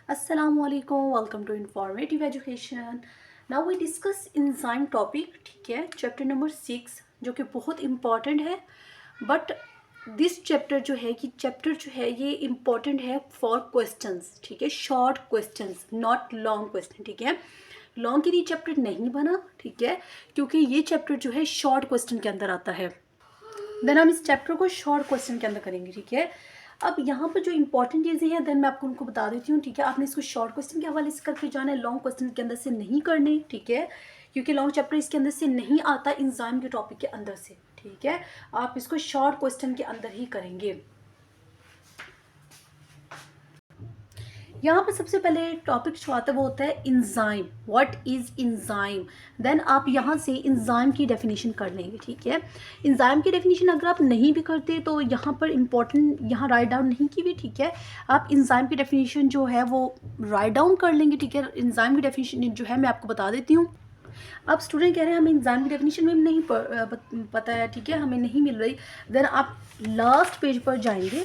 Assalamualaikum, welcome to Informative Education. Now we discuss enzyme topic, ठीक है, chapter number 6 जो कि बहुत इम्पॉर्टेंट है. बट दिस चैप्टर जो है ये इम्पॉर्टेंट है फॉर क्वेश्चंस, ठीक है, short questions, not long question, ठीक है. लॉन्ग के लिए चैप्टर नहीं बना, ठीक है, क्योंकि ये चैप्टर जो है शॉर्ट क्वेश्चन के अंदर आता है. देन हम इस चैप्टर को शॉर्ट क्वेश्चन के अंदर करेंगे, ठीक है. अब यहाँ पर जो इंपॉर्टेंट चीज़ें हैं देन मैं आपको उनको बता देती हूँ, ठीक है. आपने इसको शॉर्ट क्वेश्चन के हवाले से करके जाना है, लॉन्ग क्वेश्चन के अंदर से नहीं करने, ठीक है, क्योंकि लॉन्ग चैप्टर इसके अंदर से नहीं आता एंजाइम के टॉपिक के अंदर से, ठीक है. आप इसको शॉर्ट क्वेश्चन के अंदर ही करेंगे. यहाँ पर सबसे पहले टॉपिक जो आता है वो होता है enzyme. What is enzyme. Then आप यहाँ से एंजाइम की डेफिनेशन कर लेंगे, ठीक है. एंजाइम की डेफिनेशन अगर आप नहीं भी करते तो यहाँ पर इंपॉर्टेंट यहाँ राइट डाउन नहीं की हुई, ठीक है. आप एंजाइम की डेफिनेशन जो है वो राइट डाउन कर लेंगे, ठीक है. एंजाइम की डेफिनेशन जो है मैं आपको बता देती हूँ. अब स्टूडेंट कह रहे हैं हमें एंजाइम की डेफिनेशन में नहीं पता है, ठीक है, हमें नहीं मिल रही. देन आप लास्ट पेज पर जाएंगे,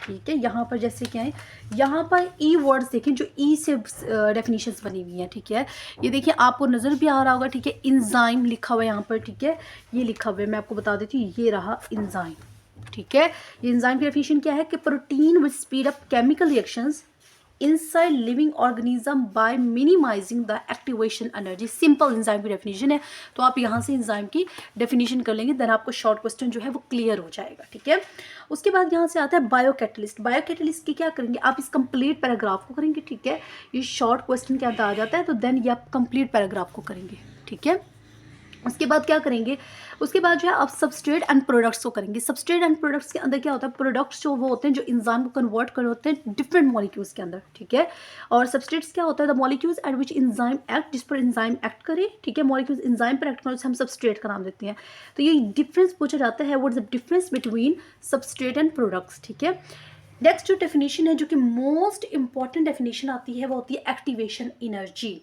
ठीक है. यहाँ पर जैसे क्या है, यहाँ पर ई वर्ड्स देखें जो ई से डेफिनेशंस बनी हुई हैं, ठीक है. ये देखिए आपको नज़र भी आ रहा होगा, ठीक है. एंजाइम लिखा हुआ है यहाँ पर, ठीक है. ये लिखा हुआ है, मैं आपको बता देती हूँ, ये रहा एंजाइम, ठीक है. ये एंजाइम की डेफिनेशन क्या है कि protein which speed up chemical reactions inside living organism by minimising the activation energy. Simple enzyme की डेफिनेशन है, तो आप यहाँ से एंजाइम की डेफिनेशन कर लेंगे. देन आपको शॉर्ट क्वेश्चन जो है वो क्लियर हो जाएगा, ठीक है. उसके बाद यहाँ से आता है बायोकैटलिस्ट. बायोकैटलिस्ट की क्या करेंगे, आप इस कंप्लीट पैराग्राफ को करेंगे, ठीक है. ये शॉर्ट क्वेश्चन के अंदर आ जाता है, तो देन ये आप कंप्लीट पैराग्राफ को करेंगे, ठीक है. उसके बाद क्या करेंगे, उसके बाद जो है आप सबस्ट्रेट एंड प्रोडक्ट्स को करेंगे. सबस्ट्रेट एंड प्रोडक्ट्स के अंदर क्या होता है, प्रोडक्ट्स जो वो होते हैं जो एंजाइम को कन्वर्ट कर होते हैं डिफरेंट मॉलिक्यूल्स के अंदर, ठीक है. और सबस्ट्रेट्स क्या होता है, the molecules eight which enzyme act, जिस पर एंजाइम एक्ट करे, ठीक है. मॉलिक्यूल्स एंजाइम पर एक्ट करें हम सबस्ट्रेट का नाम देते हैं. तो ये डिफरेंस पूछा जाता है, what is the difference between substrate and products, ठीक है. नेक्स्ट जो डेफिनेशन है जो कि मोस्ट इंपॉर्टेंट डेफिनेशन आती है वो होती है एक्टिवेशन एनर्जी,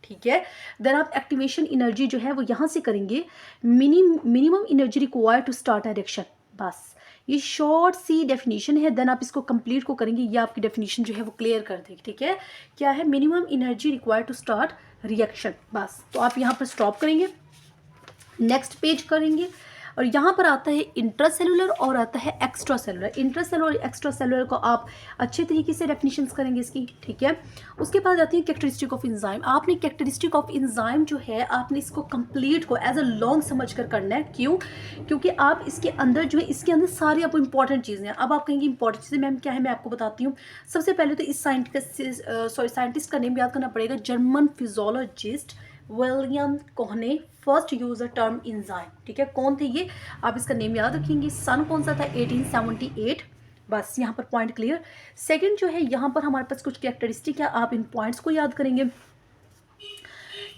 ठीक है. देन आप एक्टिवेशन एनर्जी जो है वो यहाँ से करेंगे, minimum energy required to start a reaction. बस ये शॉर्ट सी डेफिनेशन है. देन आप इसको कंप्लीट को करेंगे, ये आपकी डेफिनेशन जो है वो क्लियर कर देगी, ठीक है. क्या है, minimum energy required to start reaction. बस तो आप यहाँ पर स्टॉप करेंगे, नेक्स्ट पेज करेंगे. और यहाँ पर आता है इंट्रासेलुलर और आता है एक्स्ट्रा सेलुलर. इंट्रासेलुलर और एक्स्ट्रा सेलुलर को आप अच्छे तरीके से डेफिनेशंस करेंगे इसकी, ठीक है. उसके बाद आती है कैरेक्टरिस्टिक ऑफ एंजाइम. आपने कैरेक्टरिस्टिक ऑफ एंजाइम जो है आपने इसको कंप्लीट को एज अ लॉन्ग समझ कर करना है. क्यों, क्योंकि आप इसके अंदर जो है इसके अंदर सारी आपको इंपॉर्टेंट चीज़ें हैं. अब आप कहेंगे इंपॉर्टेंट चीज़ें मैम क्या है, मैं आपको बताती हूँ. सबसे पहले तो इस साइंटिस्ट का नेम याद करना पड़ेगा. German physiologist William Kuhne first use the term enzyme, ठीक है. कौन थे ये, आप इसका नेम याद रखेंगे. सन कौन सा था, 1878. बस यहाँ पर पॉइंट क्लियर. सेकंड जो है यहाँ पर हमारे पास कुछ कैरेक्टरिस्टिक है, आप इन पॉइंट्स को याद करेंगे,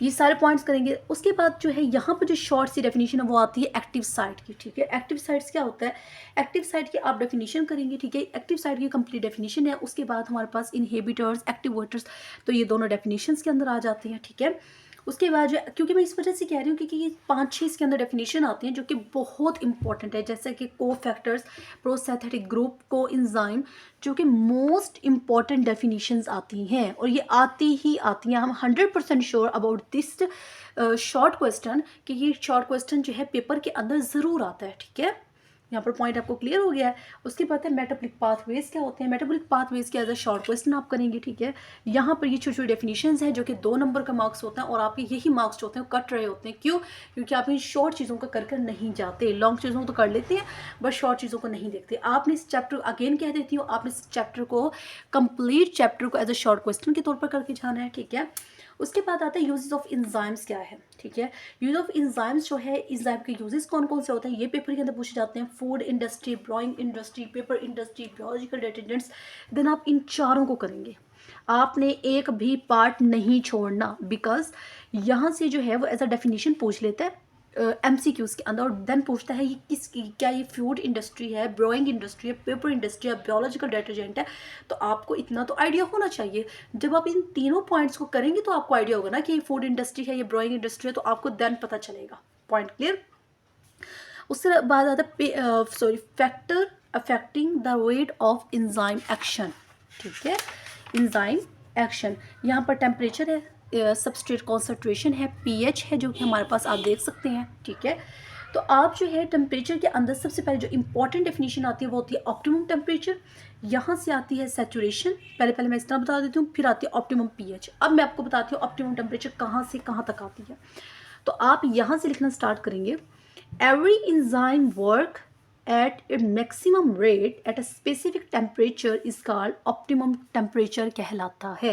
ये सारे पॉइंट्स करेंगे. उसके बाद जो है यहाँ पर जो शॉर्ट सी डेफिनेशन है वो आती है एक्टिव साइट की, ठीक है. एक्टिव साइट्स क्या होता है, एक्टिव साइट की आप डेफिनेशन करेंगे, ठीक है. एक्टिव साइट की कंप्लीट डेफिनेशन है. उसके बाद हमारे पास इनहिबिटर्स, एक्टिवेटर्स, तो ये दोनों डेफिनेशंस के अंदर आ जाते हैं, ठीक है. उसके बाद जो, क्योंकि मैं इस वजह से कह रही हूँ क्योंकि ये 5-6 इसके अंदर डेफिनेशन आती हैं जो कि बहुत इंपॉर्टेंट है, जैसे कि को फैक्टर्स, प्रोसिंथेटिक ग्रुप, को एंजाइम, जो कि मोस्ट इंपॉर्टेंट डेफिनेशंस आती हैं और ये आती ही आती हैं. हम 100% sure about this short question कि ये शॉर्ट क्वेश्चन जो है पेपर के अंदर ज़रूर आता है, ठीक है. यहाँ पर पॉइंट आपको क्लियर हो गया है. उसके बाद है मेटाबॉलिक पाथवेज क्या होते हैं. मेटाबॉलिक पाथवेज के एज अ शॉर्ट क्वेश्चन आप करेंगे, ठीक है. यहाँ पर ये छोटी छोटी डेफिनेशंस हैं जो कि 2 नंबर का मार्क्स होता है और आपके यही मार्क्स जो होते हैं कट रहे होते हैं. क्यों, क्योंकि आप इन शॉर्ट चीज़ों को कर नहीं जाते. लॉन्ग चीज़ों को तो कर लेते हैं बट शॉर्ट चीज़ों को नहीं देखते. आपने इस चैप्टर अगेन कह देती हूँ, आपने इस चैप्टर को कंप्लीट चैप्टर को एज अ शॉर्ट क्वेश्चन के तौर पर करके जाना है, ठीक है. उसके बाद आता है यूजेस ऑफ एंजाइम्स क्या है, ठीक है. यूज ऑफ एंजाइम्स जो है, एंजाइम के यूजेस कौन कौन से होते हैं ये पेपर के अंदर पूछे जाते हैं. Food industry, brewing industry, paper industry, biological detergents. Then आप इन चारों को करेंगे, आपने एक भी पार्ट नहीं छोड़ना, बिकॉज यहाँ से जो है वो एज अ डेफिनेशन पूछ लेता है MCQs के अंदर. और देन पूछता है ये किसकी, क्या ये फूड इंडस्ट्री है, ब्रोइंग इंडस्ट्री है, पेपर इंडस्ट्री है, बायोलॉजिकल डिटर्जेंट है. तो आपको इतना तो आइडिया होना चाहिए. जब आप इन तीनों पॉइंट्स को करेंगे तो आपको आइडिया होगा ना कि ये फूड इंडस्ट्री है, ये ब्रोइंग इंडस्ट्री है, तो आपको देन पता चलेगा. Point clear. उसके बाद आता है factor affecting the rate of enzyme action, ठीक है. Enzyme action. यहाँ पर टेम्परेचर है, सबस्ट्रेट कॉन्सेंट्रेशन है, पीएच है जो कि हमारे पास आप देख सकते हैं, ठीक है। तो आप जो है टेम्परेचर के अंदर सबसे पहले जो इंपॉर्टेंट डेफिनेशन आती है वो होती है ऑप्टिमम टेम्परेचर। यहाँ से आती है सैचुरेशन, पहले मैं इस तरह बता देती हूँ, फिर आती है ऑप्टिमम पीएच। अब मैं आपको बताती हूँ ऑप्टिमम टेम्परेचर कहाँ से कहाँ तक आती है। तो आप यहाँ से लिखना स्टार्ट करेंगे, every enzyme work at a maximum rate at a specific temperature is called optimum temperature कहलाता है।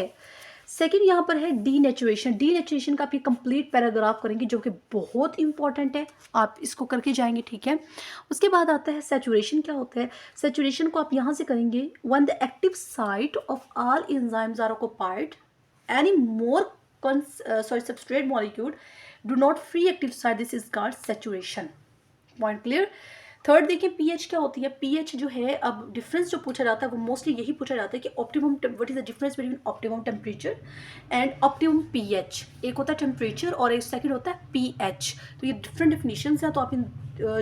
सेकेंड यहाँ पर है डीनेचुरेशन। डीनेचुरेशन का आप ये कंप्लीट पैराग्राफ करेंगे जो कि बहुत इंपॉर्टेंट है, आप इसको करके जाएंगे, ठीक है। उसके बाद आता है सैचुरेशन। क्या होता है सैचुरेशन को आप यहाँ से करेंगे, when the active site of all enzymes are occupied any more substrate molecule do not free active site, this is called saturation। Point clear. Third देखिए पीएच क्या होती है। पीएच जो है, अब डिफरेंस जो पूछा जाता है वो मोस्टली यही पूछा जाता है कि optimum, what is the difference between optimum temperature and optimum pH. एक होता है टेम्परेचर और एक सेकंड होता है पीएच। तो ये डिफरेंट डेफिनेशंस हैं, तो आप इन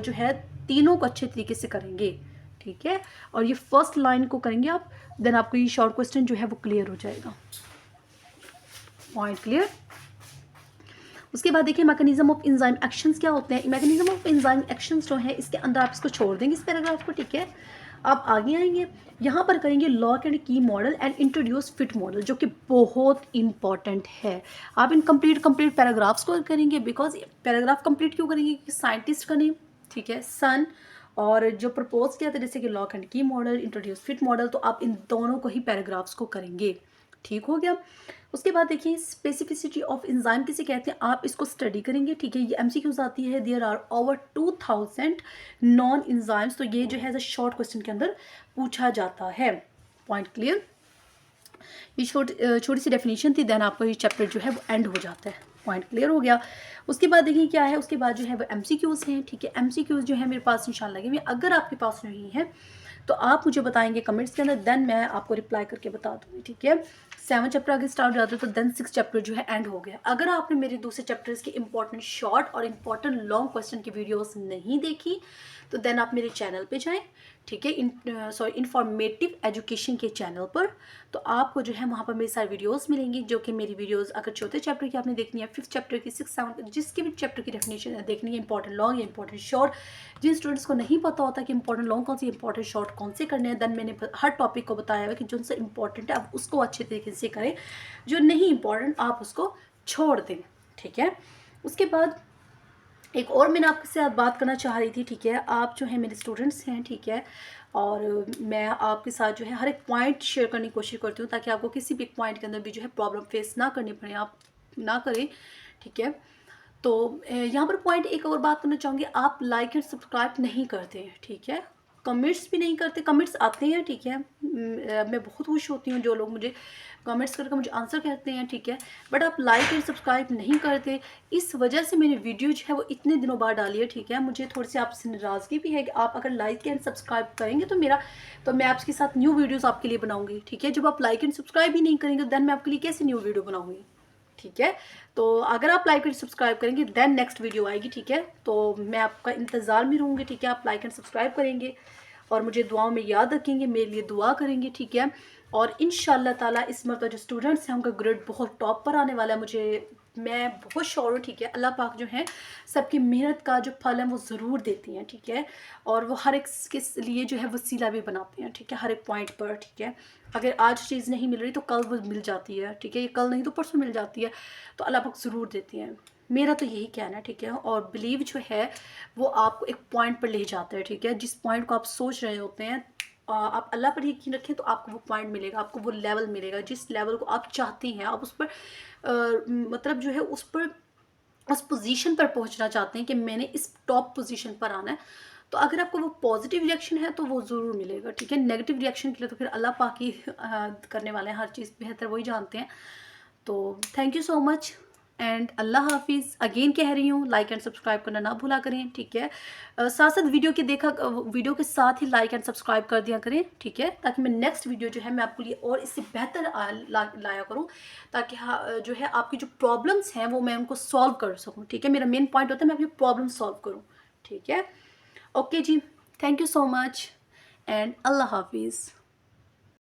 जो है तीनों को अच्छे तरीके से करेंगे, ठीक है। और ये फर्स्ट लाइन को करेंगे आप, देन आपको ये शॉर्ट क्वेश्चन जो है वो क्लियर हो जाएगा। Point clear. उसके बाद देखिए मैकेनिज्म ऑफ एंजाइम एक्शंस क्या होते हैं। मैकेनिज्म ऑफ एंजाइम एक्शंस जो है इसके अंदर आप इसको छोड़ देंगे इस पैराग्राफ को, ठीक है। आप आगे आएंगे, यहाँ पर करेंगे लॉक एंड की model and introduce fit model, जो कि बहुत इंपॉर्टेंट है। आप इन कंप्लीट पैराग्राफ्स को करेंगे, बिकॉज पैराग्राफ कंप्लीट क्यों करेंगे कि साइंटिस्ट का नेम, ठीक है, सन, और जो प्रपोज किया था जैसे कि लॉक एंड की मॉडल, इंट्रोड्यूस फिट मॉडल, तो आप इन दोनों को ही पैराग्राफ्स को करेंगे, ठीक हो गया। उसके बाद देखिए स्पेसिफिसिटी ऑफ एंजाइम किसे कहते हैं, आप इसको स्टडी करेंगे, ठीक है। ये एमसीक्यूज आती है, there are over 2000 non enzymes, तो ये जो है शॉर्ट क्वेश्चन के अंदर पूछा जाता है। Point clear. ये छोटी सी डेफिनेशन थी, देन आपका ये चैप्टर जो है वो एंड हो जाता है। पॉइंट क्लियर हो गया। उसके बाद देखिए क्या है, उसके बाद जो है वो एमसीक्यूज हैं, ठीक है। एमसीक्यूज जो है मेरे पास निशान लगे हुए, अगर आपके पास नहीं है तो आप मुझे बताएंगे कमेंट्स के अंदर, देन मैं आपको रिप्लाई करके बता दूंगी, ठीक है। 7 चैप्टर आगे स्टार्ट हो जाते हैं तो देन 6 चैप्टर जो है एंड हो गया। अगर आपने मेरे दूसरे चैप्टर्स के इंपॉर्टेंट शॉर्ट और इंपॉर्टेंट लॉन्ग क्वेश्चन की वीडियोस नहीं देखी तो देन आप मेरे चैनल पे जाएं, ठीक है, इंफॉर्मेटिव एजुकेशन के चैनल पर। तो आपको जो है वहाँ पर मेरी सारी वीडियोस मिलेंगी, जो कि मेरी वीडियोस अगर चौथे चैप्टर की आपने देखनी है, 5th चैप्टर की, 6th 7th जिसके भी चैप्टर की डेफिनेशन है देखनी है, इंपॉर्टेंट लॉन्ग या इंपॉर्टेंट शॉर्ट। जिन स्टूडेंट्स को नहीं पता होता कि इंपॉर्टेंट लॉन्ग कौन सी, इंपॉर्टेंट शॉर्ट कौन से करने हैं, देन मैंने हर टॉपिक को बताया हुआ कि जो से इंपॉर्टेंट है आप उसको अच्छे तरीके से करें, जो नहीं इंपॉर्टेंट आप उसको छोड़ दें, ठीक है। उसके बाद एक और मैंने आपके साथ बात करना चाह रही थी, ठीक है। आप जो है मेरे स्टूडेंट्स हैं, ठीक है, और मैं आपके साथ जो है हर एक पॉइंट शेयर करने की कोशिश करती हूँ ताकि आपको किसी भी पॉइंट के अंदर भी जो है प्रॉब्लम फेस ना करनी पड़े, आप ना करें, ठीक है। तो यहाँ पर पॉइंट एक और बात करना चाहूँगी, आप लाइक एंड सब्सक्राइब नहीं करते हैं, ठीक है। कमेंट्स भी नहीं करते, कमेंट्स आते हैं, ठीक है। मैं बहुत खुश होती हूँ जो लोग मुझे कमेंट्स करके मुझे आंसर कहते हैं, ठीक है, बट आप लाइक एंड सब्सक्राइब नहीं करते। इस वजह से मैंने वीडियो जो है वो इतने दिनों बाद डाली है, ठीक है। मुझे थोड़ी सी आपसे नाराज़गी भी है कि आप अगर लाइक एंड सब्सक्राइब करेंगे तो मैं आपके साथ न्यू वीडियोज़ आपके लिए बनाऊँगी, ठीक है। जब आप लाइक एंड सब्सक्राइब ही नहीं करेंगे देन मैं आपके लिए कैसे न्यू वीडियो बनाऊँगी, ठीक है। तो अगर आप लाइक एंड सब्सक्राइब करेंगे देन नेक्स्ट वीडियो आएगी, ठीक है। तो मैं आपका इंतज़ार में रहूँगी, ठीक है। आप लाइक एंड सब्सक्राइब करेंगे और मुझे दुआओं में याद रखेंगे, मेरे लिए दुआ करेंगे, ठीक है। और इंशाल्लाह ताला इस मरतबा जो स्टूडेंट्स हैं उनका ग्रेड बहुत टॉप पर आने वाला है, मैं बहुत श्योर हूँ, ठीक है। अल्लाह पाक जो है सबकी मेहनत का जो फल है वो ज़रूर देती हैं, ठीक है। और वो हर एक के लिए जो है वसीला भी बनाते हैं, ठीक है, हर एक पॉइंट पर, ठीक है। अगर आज चीज़ नहीं मिल रही तो कल वो मिल जाती है, ठीक है। ये कल नहीं तो परसों मिल जाती है, तो अल्लाह पाक ज़रूर देती हैं, मेरा तो यही कहना है, ठीक है। और बिलीव जो है वो आपको एक पॉइंट पर ले जाता है, ठीक है। जिस पॉइंट को आप सोच रहे होते हैं, आप अल्लाह पर यकीन रखें तो आपको वो पॉइंट मिलेगा, आपको वो लेवल मिलेगा, जिस लेवल को आप चाहते हैं, आप उस पर मतलब जो है उस पोजीशन पर पहुंचना चाहते हैं कि मैंने इस टॉप पोजीशन पर आना है। तो अगर आपको वो पॉजिटिव रिएक्शन है तो वो ज़रूर मिलेगा, ठीक है। नेगेटिव रिएक्शन के लिए तो फिर अल्लाह पाक ही करने वाले हैं, हर चीज़ बेहतर वही जानते हैं। तो thank you so much and अल्लाह हाफिज़। अगेन कह रही हूँ लाइक एंड सब्सक्राइब करना ना भूला करें, ठीक है। साथ साथ वीडियो के साथ ही लाइक एंड सब्सक्राइब कर दिया करें, ठीक है, ताकि मैं नेक्स्ट वीडियो जो है मैं आपके लिए और इससे बेहतर लाया करूँ, ताकि जो है आपकी जो प्रॉब्लम्स हैं वो मैं उनको सॉल्व कर सकूँ, ठीक है। मेरा मेन पॉइंट होता है मैं आपकी प्रॉब्लम सॉल्व करूँ, ठीक है। ओके जी, thank you so much and अल्लाह हाफिज़।